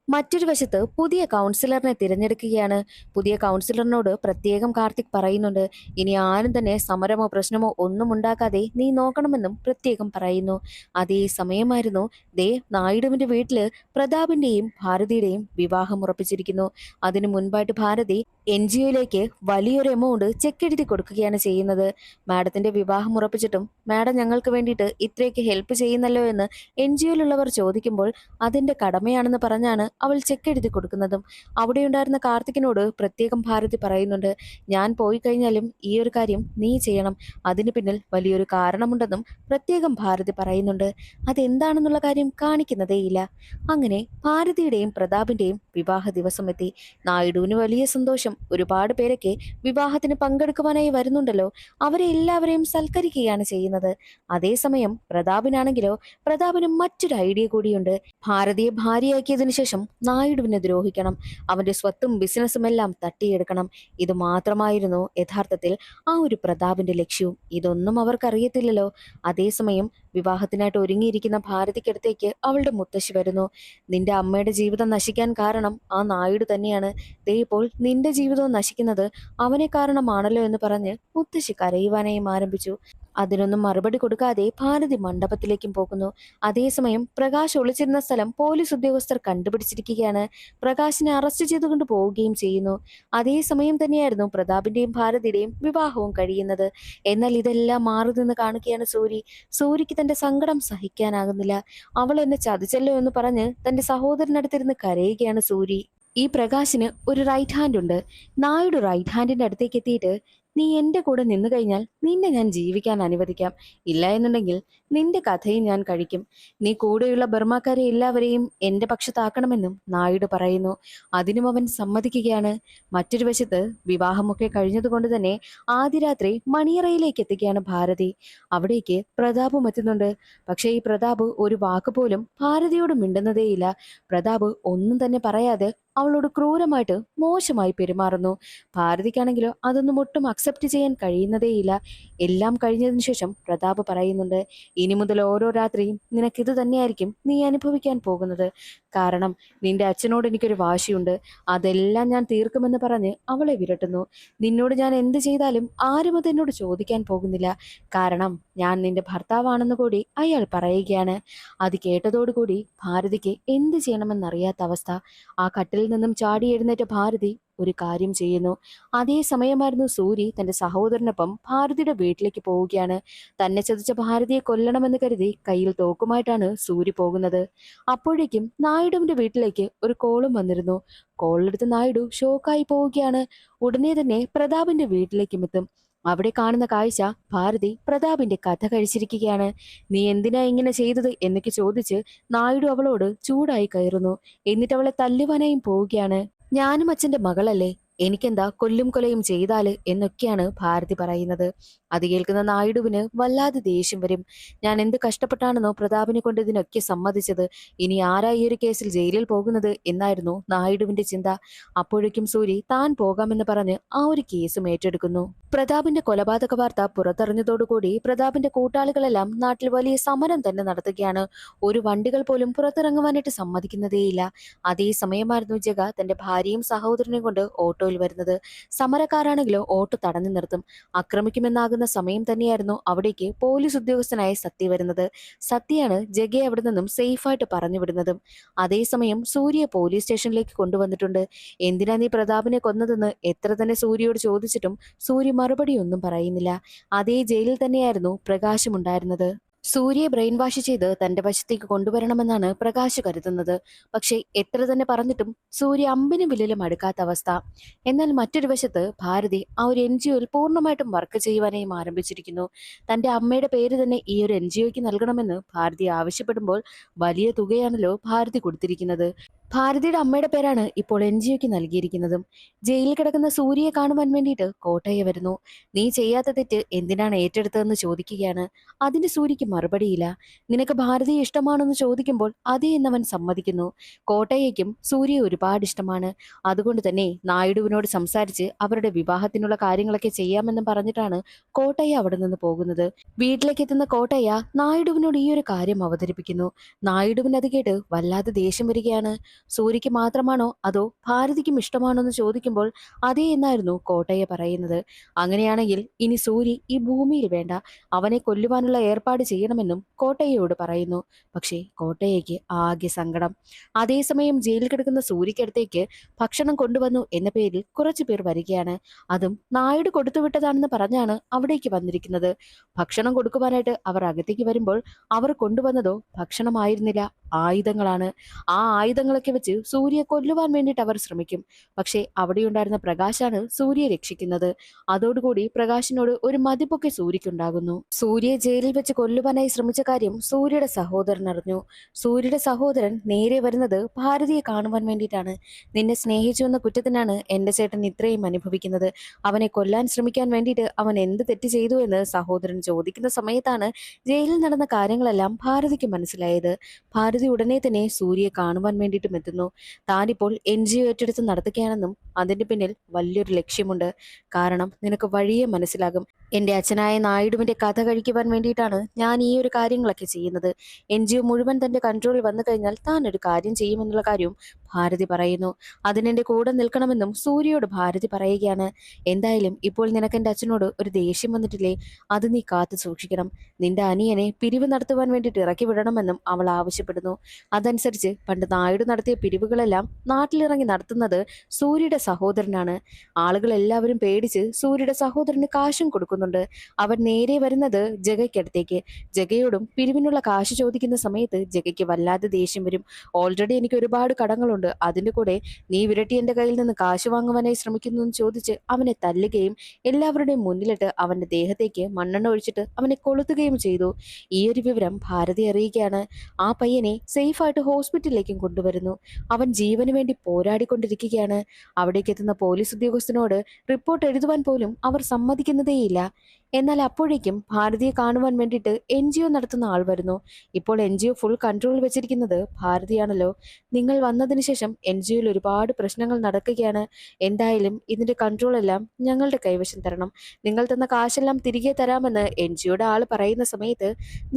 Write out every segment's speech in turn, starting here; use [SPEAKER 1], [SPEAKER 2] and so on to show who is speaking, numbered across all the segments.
[SPEAKER 1] മറ്റൊരു വശത്ത് പുതിയ കൗൺസിലറിനെ തിരഞ്ഞെടുക്കുകയാണ്. പുതിയ കൗൺസിലറിനോട് പ്രത്യേകം കാർത്തിക് പറയുന്നുണ്ട്. ഇനി ആരും തന്നെ സമരമോ പ്രശ്നമോ ഒന്നും ഉണ്ടാക്കാതെ നീ നോക്കണമെന്നും പ്രത്യേകം പറയുന്നു. അതേ സമയമായിരുന്നു ദേ നായിഡുവിന്റെ വീട്ടില് പ്രതാപിന്റെയും ഭാരതിയുടെയും വിവാഹം ഉറപ്പിച്ചിരിക്കുന്നു. അതിനു മുൻപായിട്ട് ഭാരതി NGOയിലേക്ക് വലിയൊരു എമൗണ്ട് ചെക്ക് എഴുതി കൊടുക്കുകയാണ് ചെയ്യുന്നത്. മാഡത്തിന്റെ വിവാഹം ഉറപ്പിച്ചിട്ടും മാഡം ഞങ്ങൾക്ക് വേണ്ടിയിട്ട് ഇത്രയൊക്കെ ഹെൽപ്പ് ചെയ്യുന്നല്ലോ എന്ന് NGOയിലുള്ളവർ ചോദിക്കുമ്പോൾ അതിന്റെ കടമയാണെന്ന് പറഞ്ഞാണ് അവൾ ചെക്ക് എഴുതി കൊടുക്കുന്നതും. അവിടെയുണ്ടായിരുന്ന കാർത്തികിനോട് പ്രത്യേകം ഭാരതി പറയുന്നുണ്ട്, ഞാൻ പോയി കഴിഞ്ഞാലും ഈ ഒരു കാര്യം നീ ചെയ്യണം. അതിന് പിന്നിൽ വലിയൊരു കാരണമുണ്ടെന്നും പ്രത്യേകം ഭാരതി പറയുന്നുണ്ട്. അതെന്താണെന്നുള്ള കാര്യം കാണിക്കുന്നതേയില്ല. അങ്ങനെ ഭാരതിയുടെയും പ്രതാപിന്റെയും വിവാഹ ദിവസം എത്തി. നായിഡുവിന് വലിയ സന്തോഷം. ഒരുപാട് പേരൊക്കെ വിവാഹത്തിന് പങ്കെടുക്കുവാനായി വരുന്നുണ്ടല്ലോ. അവരെ എല്ലാവരെയും സൽക്കരിക്കുകയാണ് ചെയ്യുന്നത്. അതേസമയം പ്രതാപിനാണെങ്കിലോ പ്രതാപിന് മറ്റൊരു ഐഡിയ കൂടിയുണ്ട്. ഭാരതിയെ ഭാര്യയാക്കിയതിനു ശേഷം നായിഡുവിനെ ദ്രോഹിക്കണം. അവന്റെ സ്വത്തും ബിസിനസ്സും എല്ലാം തട്ടിയെടുക്കണം. ഇത് മാത്രമായിരുന്നു യഥാർത്ഥത്തിൽ ആ ഒരു പ്രതാപിന്റെ ലക്ഷ്യവും. ഇതൊന്നും അവർക്കറിയത്തില്ലല്ലോ. അതേസമയം വിവാഹത്തിനായിട്ട് ഒരുങ്ങിയിരിക്കുന്ന ഭാരതിക്കടുത്തേക്ക് അവളുടെ മുത്തശ്ശി വരുന്നു. നിന്റെ അമ്മയുടെ ജീവിതം നശിക്കാൻ കാരണം ആ നായിഡു തന്നെയാണ്. ദേ ഇപ്പോൾ നിന്റെ ജീവിതവും നശിക്കുന്നത് അവനെ കാരണമാണല്ലോ എന്ന് പറഞ്ഞ് മുത്തശ്ശി കരയുവാനായും ആരംഭിച്ചു. അതിനൊന്നും മറുപടി കൊടുക്കാതെ ഭാരതി മണ്ഡപത്തിലേക്കും പോകുന്നു. അതേസമയം പ്രകാശ് ഒളിച്ചിരുന്ന സ്ഥലം പോലീസ് ഉദ്യോഗസ്ഥർ കണ്ടുപിടിച്ചിരിക്കുകയാണ്. പ്രകാശിനെ അറസ്റ്റ് ചെയ്തുകൊണ്ട് പോവുകയും ചെയ്യുന്നു. അതേസമയം തന്നെയായിരുന്നു പ്രതാപിന്റെയും ഭാരതിയുടെയും വിവാഹവും കഴിയുന്നത്. എന്നാൽ ഇതെല്ലാം മാറി നിന്ന് കാണുകയാണ് സൂരി. സൂരിക്ക് തന്റെ സങ്കടം സഹിക്കാനാകുന്നില്ല. അവൾ എന്നെ ചതിച്ചല്ലോ എന്ന് പറഞ്ഞ് തന്റെ സഹോദരനടുത്തിരുന്ന് കരയുകയാണ് സൂരി. ഈ പ്രകാശിന് ഒരു റൈറ്റ് ഹാൻഡ് ഉണ്ട്. നായിഡു റൈറ്റ് ഹാൻഡിന്റെ അടുത്തേക്ക് എത്തിയിട്ട്, നീ എന്റെ കൂടെ നിന്നു കഴിഞ്ഞാൽ നിന്നെ ഞാൻ ജീവിക്കാൻ അനുവദിക്കാം. ഇല്ല എന്നുണ്ടെങ്കിൽ നിന്റെ കഥയും ഞാൻ കഴിക്കും. നീ കൂടെയുള്ള ബർമാക്കാരെ എല്ലാവരെയും എന്റെ പക്ഷത്താക്കണമെന്നും നായിഡു പറയുന്നു. അതിനും അവൻ സമ്മതിക്കുകയാണ്. മറ്റൊരു വശത്ത് വിവാഹമൊക്കെ കഴിഞ്ഞതുകൊണ്ട് തന്നെ ആദ്യ രാത്രി മണിയറയിലേക്ക് എത്തുകയാണ് ഭാരതി. അവിടേക്ക് പ്രതാപും എത്തുന്നുണ്ട്. പക്ഷേ ഈ പ്രതാപ് ഒരു വാക്ക് പോലും ഭാരതിയോട് മിണ്ടുന്നതേയില്ല. പ്രതാപ് ഒന്നും തന്നെ പറയാതെ അവളോട് ക്രൂരമായിട്ട് മോശമായി പെരുമാറുന്നു. ഭാരതിക്കാണെങ്കിലോ അതൊന്നും ഒട്ടും അക്സെപ്റ്റ് ചെയ്യാൻ കഴിയുന്നതേയില്ല. എല്ലാം കഴിഞ്ഞതിന് ശേഷം പ്രതാപ് പറയുന്നുണ്ട്, ഇനി മുതൽ ഓരോ രാത്രിയും നിനക്കിത് തന്നെയായിരിക്കും നീ അനുഭവിക്കാൻ പോകുന്നത്. കാരണം നിന്റെ അച്ഛനോട് എനിക്കൊരു വാശിയുണ്ട്. അതെല്ലാം ഞാൻ തീർക്കുമെന്ന് പറഞ്ഞ് അവളെ വിരട്ടുന്നു. നിന്നോട് ഞാൻ എന്ത് ചെയ്താലും ആരും അത് എന്നോട് ചോദിക്കാൻ പോകുന്നില്ല. കാരണം ഞാൻ നിന്റെ ഭർത്താവാണെന്ന് കൂടി അയാൾ പറയുകയാണ്. അത് കേട്ടതോടുകൂടി ഭാരതിക്ക് എന്ത് ചെയ്യണമെന്നറിയാത്ത അവസ്ഥ. ആ കട്ടിലിൽ നിന്നും ചാടി എഴുന്നേറ്റ ഭാരതി ഒരു കാര്യം ചെയ്യുന്നു. അതേ സമയമായിരുന്നു സൂരി തന്റെ സഹോദരനൊപ്പം ഭാരതിയുടെ വീട്ടിലേക്ക് പോവുകയാണ്. തന്നെ ചതിച്ച ഭാരതിയെ കൊല്ലണമെന്ന് കരുതി കയ്യിൽ തോക്കുമായിട്ടാണ് സൂരി പോകുന്നത്. അപ്പോഴേക്കും നായിഡുവിന്റെ വീട്ടിലേക്ക് ഒരു കോളും വന്നിരുന്നു. കോളെടുത്ത് നായിഡു ഷോക്കായി പോവുകയാണ്. ഉടനെ തന്നെ പ്രതാപിന്റെ വീട്ടിലേക്കും എത്തും. അവിടെ കാണുന്ന കാഴ്ച ഭാരതി പ്രതാപിന്റെ കഥ കഴിച്ചിരിക്കുകയാണ്. നീ എന്തിനാ ഇങ്ങനെ ചെയ്തത് എന്നൊക്കെ ചോദിച്ച് നായിഡു അവളോട് ചൂടായി കയറുന്നു. എന്നിട്ട് അവളെ തല്ലുവാനായും പോവുകയാണ്. ഞാനും അച്ഛന്റെ മകളല്ലേ, എനിക്കെന്താ കൊല്ലും കൊലയും ചെയ്താല് എന്നൊക്കെയാണ് ഭാരതി പറയുന്നത്. അത് കേൾക്കുന്ന നായിഡുവിന് വല്ലാതെ ദേഷ്യം വരും. ഞാൻ എന്ത് കഷ്ടപ്പെട്ടാണെന്നോ പ്രതാപിനെ കൊണ്ട് ഇതിനൊക്കെ സമ്മതിച്ചത്. ഇനി ആരാ ഈ ഒരു കേസിൽ ജയിലിൽ പോകുന്നത് എന്നായിരുന്നു നായിഡുവിന്റെ ചിന്ത. അപ്പോഴേക്കും സൂരി താൻ പോകാമെന്ന് പറഞ്ഞ് ആ ഒരു കേസും ഏറ്റെടുക്കുന്നു. പ്രതാപിന്റെ കൊലപാതക വാർത്ത പുറത്തറിഞ്ഞതോടുകൂടി പ്രതാപിന്റെ കൂട്ടാളികളെല്ലാം നാട്ടിൽ വലിയ സമരം തന്നെ നടത്തുകയാണ്. ഒരു വണ്ടികൾ പോലും പുറത്തിറങ്ങുവാനായിട്ട് സമ്മതിക്കുന്നതേയില്ല. അതേ സമയമായിരുന്നു ജഗ തന്റെ ഭാര്യയും സഹോദരനെയും കൊണ്ട് ഓട്ടോയിൽ വരുന്നത്. സമരക്കാരാണെങ്കിലോ ഓട്ടോ തടഞ്ഞു നിർത്തും. ആക്രമിക്കുമെന്നാകുന്ന സമയം തന്നെയായിരുന്നു അവിടേക്ക് പോലീസ് ഉദ്യോഗസ്ഥനായ സത്യ വരുന്നത്. സത്യയാണ് ജഗയെ അവിടെ നിന്നും സേഫായിട്ട് പറഞ്ഞു വിടുന്നതും. അതേസമയം സൂര്യയെ പോലീസ് സ്റ്റേഷനിലേക്ക് കൊണ്ടുവന്നിട്ടുണ്ട്. എന്തിനാ നീ പ്രതാപിനെ കൊന്നതെന്ന് എത്ര തന്നെ സൂര്യയോട് ചോദിച്ചിട്ടും സൂര്യ മറുപടിയൊന്നും പറയുന്നില്ല. അതേ ജയിലിൽ തന്നെയായിരുന്നു പ്രകാശം ഉണ്ടായിരുന്നത്. സൂര്യയെ ബ്രെയിൻ വാഷ് ചെയ്ത് തന്റെ വശത്തേക്ക് കൊണ്ടുവരണമെന്നാണ് പ്രകാശ് കരുതുന്നത്. പക്ഷേ എത്ര തന്നെ പറഞ്ഞിട്ടും സൂര്യ അമ്പിനും വില്ലിലും അടുക്കാത്ത അവസ്ഥ. എന്നാൽ മറ്റൊരു വശത്ത് ഭാരതി ആ ഒരു NGOയിൽ പൂർണ്ണമായിട്ടും വർക്ക് ചെയ്യുവാനായും ആരംഭിച്ചിരിക്കുന്നു. തന്റെ അമ്മയുടെ പേര് തന്നെ ഈ ഒരു NGOയ്ക്ക് നൽകണമെന്ന് ഭാരതി ആവശ്യപ്പെടുമ്പോൾ വലിയ തുകയാണല്ലോ ഭാരതി കൊടുത്തിരിക്കുന്നത്. ഭാരതിയുടെ അമ്മയുടെ പേരാണ് ഇപ്പോൾ NGOയ്ക്ക് നൽകിയിരിക്കുന്നതും. ജയിലിൽ കിടക്കുന്ന സൂര്യയെ കാണുവാൻ വേണ്ടിയിട്ട് കോട്ടയെ വരുന്നു. നീ ചെയ്യാത്ത തെറ്റ് എന്തിനാണ് ഏറ്റെടുത്തതെന്ന് ചോദിക്കുകയാണ്. അതിന് സൂര്യക്ക് മറുപടിയില്ല. നിനക്ക് ഭാരതിയെ ഇഷ്ടമാണെന്ന് ചോദിക്കുമ്പോൾ അതേ എന്നവൻ സമ്മതിക്കുന്നു. കോട്ടയ്ക്കും സൂര്യയെ ഒരുപാട് ഇഷ്ടമാണ്. അതുകൊണ്ട് തന്നെ നായിഡുവിനോട് സംസാരിച്ച് അവരുടെ വിവാഹത്തിനുള്ള കാര്യങ്ങളൊക്കെ ചെയ്യാമെന്നും പറഞ്ഞിട്ടാണ് കോട്ടയ്യ അവിടെ നിന്ന് പോകുന്നത്. വീട്ടിലേക്ക് എത്തുന്ന കോട്ടയ്യ നായിഡുവിനോട് ഈ ഒരു കാര്യം അവതരിപ്പിക്കുന്നു. നായിഡുവിന് അത് കേട്ട് വല്ലാതെ ദേഷ്യം വരികയാണ്. സൂര്യക്ക് മാത്രമാണോ അതോ ഭാരതിക്കും ഇഷ്ടമാണോ എന്ന് ചോദിക്കുമ്പോൾ അതേ എന്നായിരുന്നു കോട്ടയ്യ പറയുന്നത്. അങ്ങനെയാണെങ്കിൽ ഇനി സൂരി ഈ ഭൂമിയിൽ വേണ്ട, അവനെ കൊല്ലുവാനുള്ള ഏർപ്പാട് ചെയ്യണമെന്നും കോട്ടയ്യയോട് പറയുന്നു. പക്ഷേ കോട്ടയ്യയ്ക്ക് ആകെ സങ്കടം. അതേസമയം ജയിലിൽ കിടക്കുന്ന സൂര്യക്കടുത്തേക്ക് ഭക്ഷണം കൊണ്ടുവന്നു എന്ന പേരിൽ കുറച്ചു പേർ വരികയാണ്. അതും നായിഡു കൊടുത്തുവിട്ടതാണെന്ന് പറഞ്ഞാണ് അവിടേക്ക് വന്നിരിക്കുന്നത്. ഭക്ഷണം കൊടുക്കുവാനായിട്ട് അവർ അകത്തേക്ക് വരുമ്പോൾ അവർ കൊണ്ടുവന്നതോ ഭക്ഷണമായിരുന്നില്ല, ആയുധങ്ങളാണ്. ആ ആയുധങ്ങളൊക്കെ വെച്ച് സൂര്യയെ കൊല്ലുവാൻ വേണ്ടിയിട്ട് അവർ ശ്രമിക്കും. പക്ഷേ അവിടെയുണ്ടായിരുന്ന പ്രകാശാണ് സൂര്യയെ രക്ഷിക്കുന്നത്. അതോടുകൂടി പ്രകാശിനോട് ഒരു മതിപ്പൊക്കെ സൂര്യക്കുണ്ടാകുന്നു. സൂര്യയെ ജയിലിൽ വെച്ച് കൊല്ലുവാനായി ശ്രമിച്ച കാര്യം സൂര്യയുടെ സഹോദരൻ അറിഞ്ഞു. സൂര്യയുടെ സഹോദരൻ നേരെ വരുന്നത് ഭാരതിയെ കാണുവാൻ വേണ്ടിയിട്ടാണ്. നിന്നെ സ്നേഹിച്ചു എന്ന കുറ്റത്തിനാണ് എന്റെ ചേട്ടൻ ഇത്രയും അനുഭവിക്കുന്നത്. അവനെ കൊല്ലാൻ ശ്രമിക്കാൻ വേണ്ടിയിട്ട് അവൻ എന്ത് തെറ്റ് ചെയ്തു എന്ന് സഹോദരൻ ചോദിക്കുന്ന സമയത്താണ് ജയിലിൽ നടന്ന കാര്യങ്ങളെല്ലാം ഭാരതിക്ക് മനസ്സിലായത്. ഭാരതി ഉടനെ തന്നെ സൂര്യയെ കാണുവാൻ വേണ്ടിയിട്ടും എത്തുന്നു. താനിപ്പോൾ NGO ഏറ്റെടുത്ത് നടത്തുകയാണെന്നും അതിന്റെ പിന്നിൽ വലിയൊരു ലക്ഷ്യമുണ്ട്. കാരണം നിനക്ക് വഴിയെ മനസ്സിലാകും, എന്റെ അച്ഛനായ നായിഡുവിന്റെ കഥ കഴിക്കുവാൻ വേണ്ടിയിട്ടാണ് ഞാൻ ഈ ഒരു കാര്യങ്ങളൊക്കെ ചെയ്യുന്നത്. NGO മുഴുവൻ തന്റെ കൺട്രോളിൽ വന്നു കഴിഞ്ഞാൽ താൻ ഒരു കാര്യം ചെയ്യുമെന്നുള്ള കാര്യവും ഭാരതി പറയുന്നു. അതിനെന്റെ കൂടെ നിൽക്കണമെന്നും സൂര്യയോട് ഭാരതി പറയുകയാണ്. എന്തായാലും ഇപ്പോൾ നിനക്ക് എന്റെ അച്ഛനോട് ഒരു ദേഷ്യം വന്നിട്ടില്ലേ, അത് നീ കാത്തു സൂക്ഷിക്കണം. നിന്റെ അനിയനെ പിരിവ് നടത്തുവാൻ വേണ്ടിയിട്ട് ഇറക്കി വിടണമെന്നും അവൾ ആവശ്യപ്പെടുന്നു. അതനുസരിച്ച് പണ്ട് നായിഡു നടത്തിയ പിരിവുകളെല്ലാം നാട്ടിലിറങ്ങി നടത്തുന്നത് സൂര്യയുടെ സഹോദരനാണ്. ആളുകൾ എല്ലാവരും പേടിച്ച് സൂര്യയുടെ സഹോദരന് കാശും കൊടുക്കുന്നുണ്ട്. അവൻ നേരെ വരുന്നത് ജഗയ്ക്കടുത്തേക്ക്. ജഗയോടും പിരിവിനുള്ള കാശ് ചോദിക്കുന്ന സമയത്ത് ജഗയ്ക്ക് വല്ലാതെ ദേഷ്യം വരും. ഓൾറെഡി എനിക്ക് ഒരുപാട് കടങ്ങളുണ്ട്, അതിന്റെ കൂടെ നീ വിരട്ടി എന്റെ കയ്യിൽ നിന്ന് കാശ് വാങ്ങുവാനായി ശ്രമിക്കുന്നു എന്ന് ചോദിച്ച് അവനെ തല്ലുകയും എല്ലാവരുടെയും മുന്നിലിട്ട് അവന്റെ ദേഹത്തേക്ക് മണ്ണെണ്ണ ഒഴിച്ചിട്ട് അവനെ കൊളുത്തുകയും ചെയ്തു. ഈ ഒരു വിവരം ഭാരതി അറിയുകയാണ്. ആ പയ്യനെ സേഫായിട്ട് ഹോസ്പിറ്റലിലേക്കും കൊണ്ടുവരുന്നു. അവൻ ജീവന് വേണ്ടി പോരാടിക്കൊണ്ടിരിക്കുകയാണ്. അവിടേക്ക് എത്തുന്ന പോലീസ് ഉദ്യോഗസ്ഥനോട് റിപ്പോർട്ട് എഴുതുവാൻ പോലും അവർ സമ്മതിക്കുന്നതേയില്ല. എന്നാൽ അപ്പോഴേക്കും ഭാരതിയെ കാണുവാൻ വേണ്ടിയിട്ട് NGO നടത്തുന്ന ആൾ വരുന്നു. ഇപ്പോൾ NGO ഫുൾ കൺട്രോൾ വെച്ചിരിക്കുന്നത് ഭാരതിയാണല്ലോ. നിങ്ങൾ വന്നതിന് ശേഷം NGOയിൽ ഒരുപാട് പ്രശ്നങ്ങൾ നടക്കുകയാണ്. എന്തായാലും ഇതിന്റെ കൺട്രോൾ എല്ലാം ഞങ്ങളുടെ കൈവശം തരണം. നിങ്ങൾ തന്ന കാശെല്ലാം തിരികെ തരാമെന്ന് NGOയുടെ ആൾ പറയുന്ന സമയത്ത്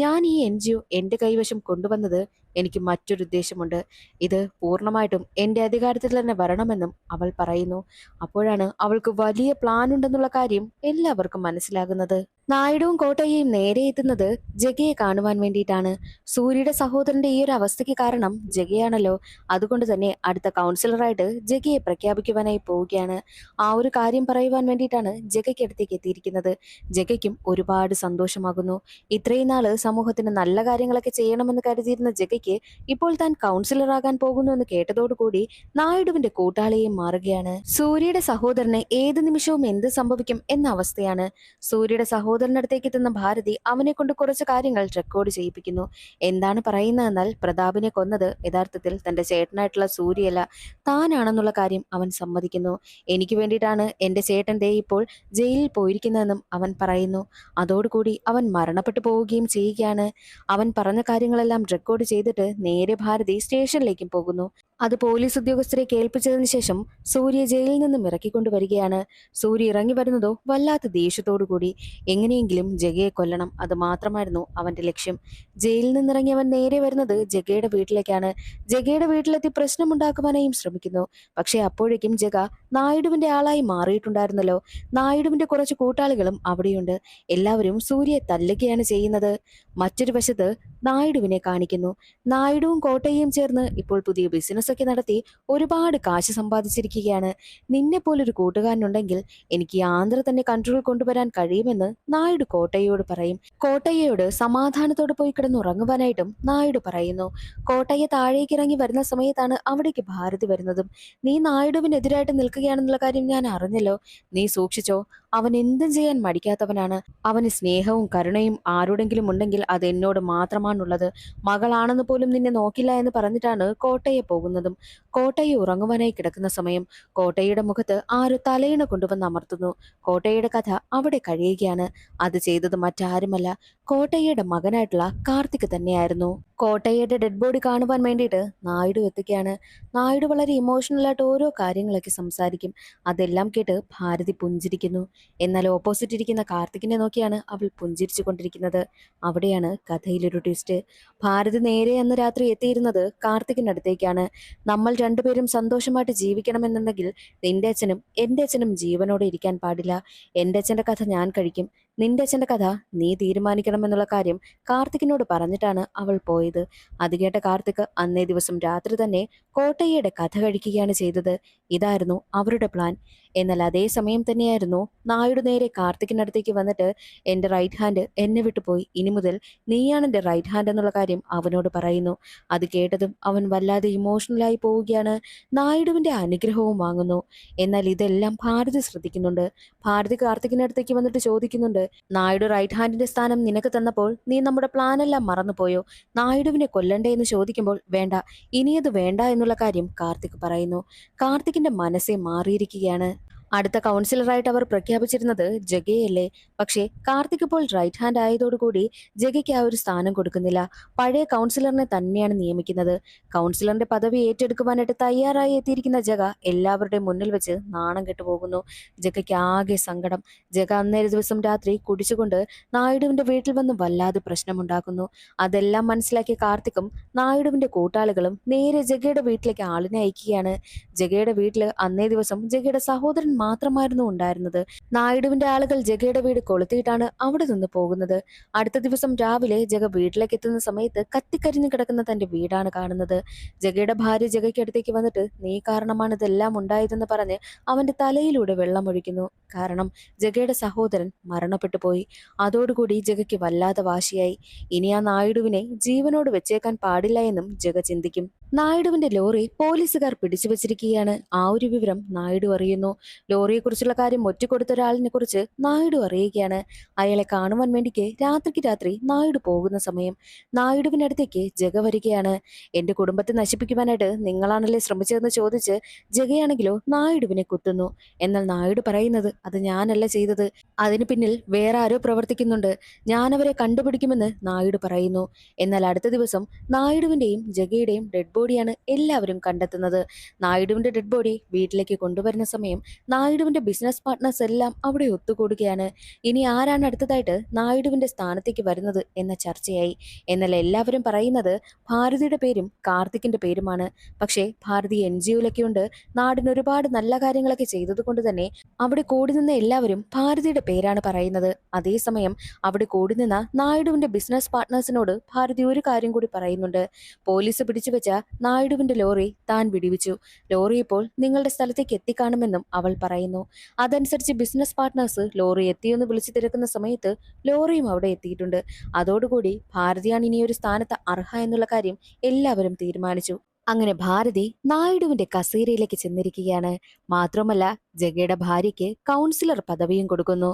[SPEAKER 1] ഞാൻ ഈ NGO എന്റെ കൈവശം കൊണ്ടുവന്നത് എനിക്ക് മറ്റൊരു ഉദ്ദേശമുണ്ട്. ഇത് പൂർണ്ണമായിട്ടും എന്റെ അധികാരത്തിൽ തന്നെ വരണമെന്നും അവൾ പറയുന്നു. അപ്പോഴാണ് അവൾക്ക് വലിയ പ്ലാൻ ഉണ്ടെന്നുള്ള കാര്യം എല്ലാവർക്കും മനസ്സിലാകുന്നത്. നായിഡുവും കോട്ടയ്യയും നേരെ എത്തുന്നത് ജഗയെ കാണുവാൻ വേണ്ടിയിട്ടാണ്. സൂര്യയുടെ സഹോദരന്റെ ഈ ഒരു അവസ്ഥയ്ക്ക് കാരണം ജഗയാണല്ലോ. അതുകൊണ്ട് തന്നെ അടുത്ത കൗൺസിലറായിട്ട് ജഗയെ പ്രഖ്യാപിക്കുവാനായി പോവുകയാണ്. ആ ഒരു കാര്യം പറയുവാൻ വേണ്ടിയിട്ടാണ് ജഗയ്ക്കടുത്തേക്ക് എത്തിയിരിക്കുന്നത്. ജഗയ്ക്കും ഒരുപാട് സന്തോഷമാകുന്നു. ഇത്രയും നാള് സമൂഹത്തിന് നല്ല കാര്യങ്ങളൊക്കെ ചെയ്യണമെന്ന് കരുതിയിരുന്ന ജഗയ്ക്ക് ഇപ്പോൾ താൻ കൗൺസിലറാകാൻ പോകുന്നു എന്ന് കേട്ടതോടുകൂടി നായിഡുവിന്റെ കൂട്ടാളിയും മാറുകയാണ്. സൂര്യയുടെ സഹോദരന് ഏത് നിമിഷവും എന്ത് സംഭവിക്കും എന്ന അവസ്ഥയാണ്. സൂര്യയുടെ സഹോദരനടുത്തേക്ക് എത്തുന്ന ഭാരതി അവനെ കൊണ്ട് കുറച്ച് കാര്യങ്ങൾ റെക്കോർഡ് ചെയ്യിപ്പിക്കുന്നു. എന്താണ് പറയുന്നതെന്നാൽ പ്രതാപിനെ കൊന്നത് യഥാർത്ഥത്തിൽ തന്റെ ചേട്ടനായിട്ടുള്ള സൂര്യയല്ല, താനാണെന്നുള്ള കാര്യം അവൻ സമ്മതിക്കുന്നു. എനിക്ക് വേണ്ടിയിട്ടാണ് എന്റെ ചേട്ടൻ ദേ ഇപ്പോൾ ജയിലിൽ പോയിരിക്കുന്നതെന്നും അവൻ പറയുന്നു. അതോടുകൂടി അവൻ മരണപ്പെട്ടു പോവുകയും ചെയ്യുകയാണ്. അവൻ പറഞ്ഞ കാര്യങ്ങളെല്ലാം റെക്കോർഡ് ചെയ്തിട്ട് നേരെ ഭാരതി സ്റ്റേഷനിലേക്കും പോകുന്നു. അത് പോലീസ് ഉദ്യോഗസ്ഥരെ കേൾപ്പിച്ചതിന് ശേഷം സൂര്യ ജയിലിൽ നിന്നും ഇറക്കിക്കൊണ്ടുവരികയാണ്. സൂര്യ ഇറങ്ങി വരുന്നതോ വല്ലാത്ത ദേഷ്യത്തോടു കൂടി. എങ്ങനെയെങ്കിലും ജഗയെ കൊല്ലണം, അത് മാത്രമായിരുന്നു അവന്റെ ലക്ഷ്യം. ജയിലിൽ നിന്നിറങ്ങി അവൻ നേരെ വരുന്നത് ജഗയുടെ വീട്ടിലേക്കാണ്. ജഗയുടെ വീട്ടിലെത്തി പ്രശ്നമുണ്ടാക്കുവാനായും ശ്രമിക്കുന്നു. പക്ഷെ അപ്പോഴേക്കും ജഗ നായിഡുവിന്റെ ആളായി മാറിയിട്ടുണ്ടായിരുന്നല്ലോ. നായിഡുവിന്റെ കുറച്ച് കൂട്ടാളികളും അവിടെയുണ്ട്. എല്ലാവരും സൂര്യയെ തല്ലുകയാണ് ചെയ്യുന്നത്. മറ്റൊരു വശത്ത് നായിഡുവിനെ കാണിക്കുന്നു. നായിഡുവും കോട്ടയും ചേർന്ന് ഇപ്പോൾ പുതിയ ബിസിനസ് ഒക്കെ നടത്തി ഒരുപാട് കാശ് സമ്പാദിച്ചിരിക്കുകയാണ്. നിന്നെ പോലൊരു കൂട്ടുകാരനുണ്ടെങ്കിൽ എനിക്ക് ഈ ആന്ധ്ര തന്നെ കൺട്രോൾ കൊണ്ടുവരാൻ കഴിയുമെന്ന് നായിഡു കോട്ടയ്യോട് പറയും. കോട്ടയ്യയോട് സമാധാനത്തോടെ പോയി കിടന്നുറങ്ങുവാനായിട്ടും നായിഡു പറയുന്നു. കോട്ടയ്യ താഴേക്ക് ഇറങ്ങി വരുന്ന സമയത്താണ് അവിടേക്ക് ഭാരതി വരുന്നതും. നീ നായിഡുവിനെതിരായിട്ട് നിൽക്കുകയാണെന്നുള്ള കാര്യം ഞാൻ അറിഞ്ഞല്ലോ, നീ സൂക്ഷിച്ചോ. അവൻ എന്തും ചെയ്യാൻ മടിക്കാത്തവനാണ്. അവന് സ്നേഹവും കരുണയും ആരോടെങ്കിലും ഉണ്ടെങ്കിൽ അത് എന്നോട് മാത്രമാണുള്ളത്. മകളാണെന്ന് പോലും നിന്നെ നോക്കില്ല എന്ന് പറഞ്ഞിട്ടാണ് കോട്ടയെ പോകുന്നതും. കോട്ടയെ ഉറങ്ങുവാനായി കിടക്കുന്ന സമയം കോട്ടയുടെ മുഖത്ത് ആരോ തലയിണ കൊണ്ടുവന്ന് അമർത്തുന്നു. കോട്ടയുടെ കഥ അവിടെ കഴിയുകയാണ്. അത് ചെയ്തത് മറ്റാരുമല്ല, കോട്ടയ്യയുടെ മകനായിട്ടുള്ള കാർത്തിക് തന്നെയായിരുന്നു. കോട്ടയ്യയുടെ ഡെഡ് ബോഡി കാണുവാൻ വേണ്ടിയിട്ട് നായിഡു എത്തുകയാണ്. നായിഡു വളരെ ഇമോഷണൽ ആയിട്ട് ഓരോ കാര്യങ്ങളൊക്കെ സംസാരിക്കും. അതെല്ലാം കേട്ട് ഭാരതി പുഞ്ചിരിക്കുന്നു. എന്നാൽ ഓപ്പോസിറ്റ് ഇരിക്കുന്ന കാർത്തികിനെ നോക്കിയാണ് അവൾ പുഞ്ചിരിച്ചു കൊണ്ടിരിക്കുന്നത്. അവിടെയാണ് കഥയിലൊരു ട്വിസ്റ്റ്. ഭാരതി നേരെ അന്ന് രാത്രി എത്തിയിരുന്നത് കാർത്തികിന്റെ അടുത്തേക്കാണ്. നമ്മൾ രണ്ടുപേരും സന്തോഷമായിട്ട് ജീവിക്കണമെന്നുണ്ടെങ്കിൽ നിന്റെ അച്ഛനും എന്റെ അച്ഛനും ജീവനോടെ ഇരിക്കാൻ പാടില്ല. എന്റെ അച്ഛന്റെ കഥ ഞാൻ കഴിക്കും, നിന്റെ അച്ഛന്റെ കഥ നീ തീരുമാനിക്കണമെന്നുള്ള കാര്യം കാർത്തികിനോട് പറഞ്ഞിട്ടാണ് അവൾ പോയത്. അത് കേട്ട കാർത്തിക് അന്നേ ദിവസം രാത്രി തന്നെ കോട്ടയ്യയുടെ കഥ കഴിക്കുകയാണ് ചെയ്തത്. ഇതായിരുന്നു അവരുടെ പ്ലാൻ. എന്നാൽ അതേ സമയം തന്നെയായിരുന്നു നായിഡു നേരെ കാർത്തികിന്റെ അടുത്തേക്ക് വന്നിട്ട് എന്റെ റൈറ്റ് ഹാൻഡ് എന്നെ വിട്ടുപോയി, ഇനി മുതൽ നീയാണ് എന്റെ റൈറ്റ് ഹാൻഡ് എന്നുള്ള കാര്യം അവനോട് പറയുന്നു. അത് കേട്ടതും അവൻ വല്ലാതെ ഇമോഷണലായി പോവുകയാണ്. നായിഡുവിന്റെ അനുഗ്രഹവും വാങ്ങുന്നു. എന്നാൽ ഇതെല്ലാം ഭാരതി ശ്രദ്ധിക്കുന്നുണ്ട്. ഭാരതി കാർത്തികിന്റെ അടുത്തേക്ക് വന്നിട്ട് ചോദിക്കുന്നുണ്ട്, നായിഡു റൈറ്റ് ഹാൻഡിന്റെ സ്ഥാനം നിനക്ക് തന്നപ്പോൾ നീ നമ്മുടെ പ്ലാനെല്ലാം മറന്നുപോയോ? നായിഡുവിനെ കൊല്ലണ്ടേ എന്ന് ചോദിക്കുമ്പോൾ വേണ്ട, ഇനിയത് വേണ്ട എന്നുള്ള കാര്യം കാർത്തിക് പറയുന്നു. കാർത്തികിന്റെ മനസ്സേ മാറിയിരിക്കുകയാണ്. അടുത്ത കൗൺസിലറായിട്ട് അവർ പ്രഖ്യാപിച്ചിരുന്നത് ജഗയല്ലേ. പക്ഷേ കാർത്തിക് ഇപ്പോൾ റൈറ്റ് ഹാൻഡ് ആയതോടുകൂടി ജഗയ്ക്ക് ആ ഒരു സ്ഥാനം കൊടുക്കുന്നില്ല. പഴയ കൗൺസിലറിനെ തന്നെയാണ് നിയമിക്കുന്നത്. കൗൺസിലറിന്റെ പദവി ഏറ്റെടുക്കുവാനായിട്ട് തയ്യാറായി എത്തിയിരിക്കുന്ന ജഗ എല്ലാവരുടെയും മുന്നിൽ വെച്ച് നാണം കെട്ടുപോകുന്നു. ജഗയ്ക്ക് ആകെ സങ്കടം. ജഗ അന്നേ ദിവസം രാത്രി കുടിച്ചുകൊണ്ട് നായിഡുവിന്റെ വീട്ടിൽ വന്ന് വല്ലാതെ പ്രശ്നമുണ്ടാക്കുന്നു. അതെല്ലാം മനസ്സിലാക്കിയ കാർത്തിക്കും നായിഡുവിന്റെ കൂട്ടാളികളും നേരെ ജഗയുടെ വീട്ടിലേക്ക് ആളിനെ അയക്കുകയാണ്. ജഗയുടെ വീട്ടില് അന്നേ ദിവസം ജഗയുടെ സഹോദരൻ മാത്രമായിരുന്നു ഉണ്ടായിരുന്നത്. നായിഡുവിന്റെ ആളുകൾ ജഗയുടെ വീട് കൊളുത്തിയിട്ടാണ് അവിടെ നിന്ന് പോകുന്നത്. അടുത്ത ദിവസം രാവിലെ ജഗ വീട്ടിലേക്ക് എത്തുന്ന സമയത്ത് കത്തിക്കരിഞ്ഞു കിടക്കുന്ന തന്റെ വീടാണ് കാണുന്നത്. ജഗയുടെ ഭാര്യ ജഗയ്ക്ക് അടുത്തേക്ക് വന്നിട്ട് നീ കാരണമാണ് ഇതെല്ലാം ഉണ്ടായതെന്ന് പറഞ്ഞ് അവന്റെ തലയിലൂടെ വെള്ളമൊഴിക്കുന്നു. കാരണം ജഗയുടെ സഹോദരൻ മരണപ്പെട്ടു പോയി. അതോടുകൂടി ജഗയ്ക്ക് വല്ലാതെ വാശിയായി. ഇനി ആ നായിഡുവിനെ ജീവനോട് വെച്ചേക്കാൻ പാടില്ല എന്നും ജഗ ചിന്തിക്കും. നായിഡുവിന്റെ ലോറി പോലീസുകാർ പിടിച്ചു വെച്ചിരിക്കുകയാണ്. ആ ഒരു വിവരം നായിഡു അറിയുന്നു. ലോറിയെക്കുറിച്ചുള്ള കാര്യം ഒറ്റിക്കൊടുത്ത ഒരാളിനെ കുറിച്ച് നായിഡു അറിയുകയാണ്. അയാളെ കാണുവാൻ വേണ്ടിക്ക് രാത്രിക്ക് രാത്രി നായിഡു പോകുന്ന സമയം നായിഡുവിനടുത്തേക്ക് ജഗ വരികയാണ്. എന്റെ കുടുംബത്തെ നശിപ്പിക്കുവാനായിട്ട് നിങ്ങളാണല്ലേ ശ്രമിച്ചതെന്ന് ചോദിച്ച് ജഗയാണെങ്കിലോ നായിഡുവിനെ കുത്തുന്നു. എന്നാൽ നായിഡു പറയുന്നത് അത് ഞാനല്ല ചെയ്തത്, അതിന് പിന്നിൽ വേറെ ആരോ പ്രവർത്തിക്കുന്നുണ്ട്, ഞാനവരെ കണ്ടുപിടിക്കുമെന്ന് നായിഡു പറയുന്നു. എന്നാൽ അടുത്ത ദിവസം നായിഡുവിന്റെയും ജഗയുടെയും ഡെഡ് ബോഡിയാണ് എല്ലാവരും കണ്ടെത്തുന്നത്. നായിഡുവിന്റെ ഡെഡ് ബോഡി വീട്ടിലേക്ക് കൊണ്ടുവരുന്ന സമയം നായിഡുവിന്റെ ബിസിനസ് പാർട്ട്നേഴ്സ് എല്ലാം അവിടെ ഒത്തുകൂടുകയാണ്. ഇനി ആരാണ് അടുത്തതായിട്ട് നായിഡുവിന്റെ സ്ഥാനത്തേക്ക് വരുന്നത് എന്ന ചർച്ചയായി. എന്നാൽ എല്ലാവരും പറയുന്നത് ഭാരതിയുടെ പേരും കാർത്തിക്കിന്റെ പേരുമാണ്. പക്ഷേ ഭാരതി NGOയിലൊക്കെ ഉണ്ട്, നാടിന് ഒരുപാട് നല്ല കാര്യങ്ങളൊക്കെ ചെയ്തത് കൊണ്ട് തന്നെ അവിടെ കൂടി നിന്ന എല്ലാവരും ഭാരതിയുടെ പേരാണ് പറയുന്നത്. അതേസമയം അവിടെ കൂടി നിന്ന നായിഡുവിന്റെ ബിസിനസ് പാർട്ട്നേഴ്സിനോട് ഭാരതി ഒരു കാര്യം കൂടി പറയുന്നുണ്ട്. പോലീസ് പിടിച്ചുവെച്ച നായിഡുവിന്റെ ലോറി താൻ വിടിവിച്ചു, ലോറി ഇപ്പോൾ നിങ്ങളുടെ സ്ഥലത്തേക്ക് എത്തിക്കാണുമെന്നും അവൾ പറയുന്നു. അതനുസരിച്ച് ബിസിനസ് പാർട്ട്നേഴ്സ് ലോറി എത്തിയെന്ന് വിളിച്ചു തിരക്കുന്ന സമയത്ത് ലോറിയും അവിടെ എത്തിയിട്ടുണ്ട്. അതോടുകൂടി ഭാരതിയാണ് ഇനിയൊരു സ്ഥാനത്ത് അർഹ എന്നുള്ള കാര്യം എല്ലാവരും തീരുമാനിച്ചു. അങ്ങനെ ഭാരതി നായിഡുവിന്റെ കസേരയിലേക്ക് ചെന്നിരിക്കുകയാണ്. മാത്രമല്ല ജഗയുടെ ഭാര്യയ്ക്ക് കൗൺസിലർ പദവിയും കൊടുക്കുന്നു.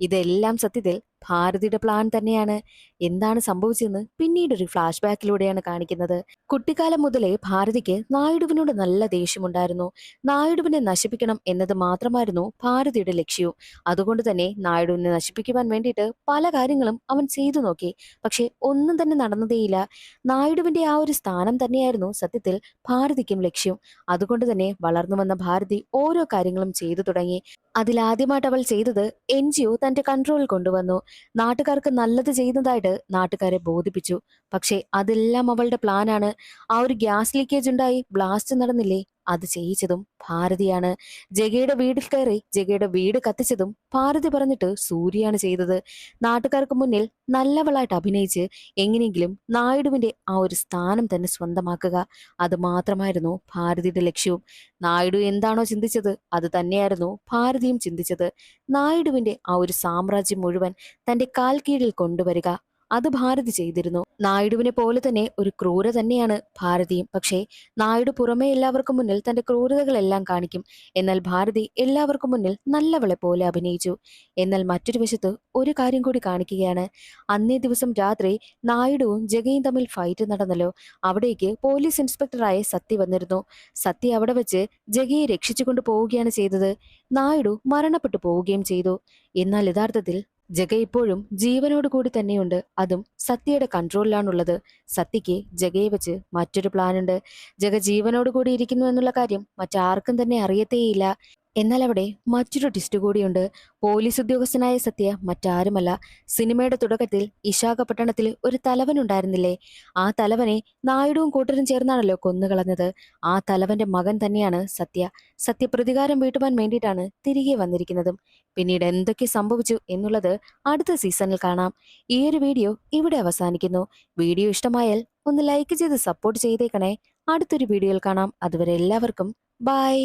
[SPEAKER 1] ഇതെല്ലാം സത്യത്തിൽ ഭാരതിയുടെ പ്ലാൻ തന്നെയാണ്. എന്താണ് സംഭവിച്ചെന്ന് പിന്നീട് ഒരു ഫ്ലാഷ് ബാക്കിലൂടെയാണ് കാണിക്കുന്നത്. കുട്ടിക്കാലം മുതലേ ഭാരതിക്ക് നായിഡുവിനോട് നല്ല ദേഷ്യമുണ്ടായിരുന്നു. നായിഡുവിനെ നശിപ്പിക്കണം എന്നത് മാത്രമായിരുന്നു ഭാരതിയുടെ ലക്ഷ്യവും. അതുകൊണ്ട് തന്നെ നായിഡുവിനെ നശിപ്പിക്കുവാൻ വേണ്ടിയിട്ട് പല കാര്യങ്ങളും അവൻ ചെയ്തു നോക്കി. പക്ഷെ ഒന്നും തന്നെ നടന്നതേയില്ല. നായിഡുവിന്റെ ആ ഒരു സ്ഥാനം തന്നെയായിരുന്നു സത്യത്തിൽ ഭാരതിക്കും ലക്ഷ്യം. അതുകൊണ്ട് തന്നെ വളർന്നു വന്ന ഭാരതി ഓരോ കാര്യങ്ങളും ചെയ്തു തുടങ്ങി. അതിലാദ്യമായിട്ട് അവൾ ചെയ്തത് NGO തന്റെ കൺട്രോളിൽ കൊണ്ടുവന്നു. നാട്ടുകാർക്ക് നല്ലത് ചെയ്യുന്നതായിട്ട് നാട്ടുകാരെ ബോധിപ്പിച്ചു. പക്ഷെ അതെല്ലാം അവളുടെ പ്ലാനാണ്. ആ ഒരു ഗ്യാസ് ലീക്കേജ് ഉണ്ടായി ബ്ലാസ്റ്റ് നടന്നില്ലേ, അത് ചെയ്യിച്ചതും ഭാരതിയാണ്. ജഗയുടെ വീട്ടിൽ കയറി ജഗയുടെ വീട് കത്തിച്ചതും ഭാരതി പറഞ്ഞിട്ട് സൂര്യയാണ് ചെയ്തത്. നാട്ടുകാർക്ക് മുന്നിൽ നല്ലവളായിട്ട് അഭിനയിച്ച് എങ്ങനെയെങ്കിലും നായിഡുവിന്റെ ആ ഒരു സ്ഥാനം തന്നെ സ്വന്തമാക്കുക, അത് മാത്രമായിരുന്നു ഭാരതിയുടെ ലക്ഷ്യവും. നായിഡു എന്താണോ ചിന്തിച്ചത് അത് തന്നെയായിരുന്നു ഭാരതിയും ചിന്തിച്ചത്. നായിഡുവിന്റെ ആ ഒരു സാമ്രാജ്യം മുഴുവൻ തന്റെ കാൽ കീഴിൽ കൊണ്ടുവരിക, അത് ഭാരതി ചെയ്തിരുന്നു. നായിഡുവിനെ പോലെ തന്നെ ഒരു ക്രൂര തന്നെയാണ് ഭാരതിയും. പക്ഷേ നായിഡു പുറമേ എല്ലാവർക്കും മുന്നിൽ തന്റെ ക്രൂരതകളെല്ലാം കാണിക്കും. എന്നാൽ ഭാരതി എല്ലാവർക്കും മുന്നിൽ നല്ലവളെ പോലെ അഭിനയിച്ചു. എന്നാൽ മറ്റൊരു വശത്ത് ഒരു കാര്യം കൂടി കാണിക്കുകയാണ്. അന്നേ ദിവസം രാത്രി നായിഡുവും ജഗയും തമ്മിൽ ഫൈറ്റ് നടന്നല്ലോ. അവിടേക്ക് പോലീസ് ഇൻസ്പെക്ടറായ സത്യ വന്നിരുന്നു. സത്യ അവിടെ വെച്ച് ജഗയെ രക്ഷിച്ചുകൊണ്ട് പോവുകയാണ് ചെയ്തത്. നായിഡു മരണപ്പെട്ടു പോവുകയും ചെയ്തു. എന്നാൽ യഥാർത്ഥത്തിൽ ജഗ ഇപ്പോഴും ജീവനോട് കൂടി തന്നെയുണ്ട്. അതും സത്യയുടെ കൺട്രോളിലാണുള്ളത്. സത്യയ്ക്ക് ജഗയെ വെച്ച് മറ്റൊരു പ്ലാൻ ഉണ്ട്. ജഗ ജീവനോട് കൂടി ഇരിക്കുന്നു എന്നുള്ള കാര്യം മറ്റാർക്കും തന്നെ അറിയത്തേയില്ല. എന്നാൽ അവിടെ മറ്റൊരു ട്വിസ്റ്റ് കൂടിയുണ്ട്. പോലീസ് ഉദ്യോഗസ്ഥനായ സത്യ മറ്റാരുമല്ല. സിനിമയുടെ തുടക്കത്തിൽ വിശാഖപട്ടണത്തിൽ ഒരു തലവനുണ്ടായിരുന്നില്ലേ? ആ തലവനെ നായിഡുവും കൂട്ടരും ചേർന്നാണല്ലോ കൊന്നുകളഞ്ഞത്. ആ തലവന്റെ മകൻ തന്നെയാണ് സത്യ. സത്യ പ്രതികാരം വീട്ടുവാൻ വേണ്ടിയിട്ടാണ് തിരികെ വന്നിരിക്കുന്നതും. പിന്നീട് എന്തൊക്കെ സംഭവിച്ചു എന്നുള്ളത് അടുത്ത സീസണിൽ കാണാം. ഈ ഒരു വീഡിയോ ഇവിടെ അവസാനിക്കുന്നു. വീഡിയോ ഇഷ്ടമായാൽ ഒന്ന് ലൈക്ക് ചെയ്ത് സപ്പോർട്ട് ചെയ്തേക്കണേ. അടുത്തൊരു വീഡിയോയിൽ കാണാം. അതുവരെ എല്ലാവർക്കും ബൈ.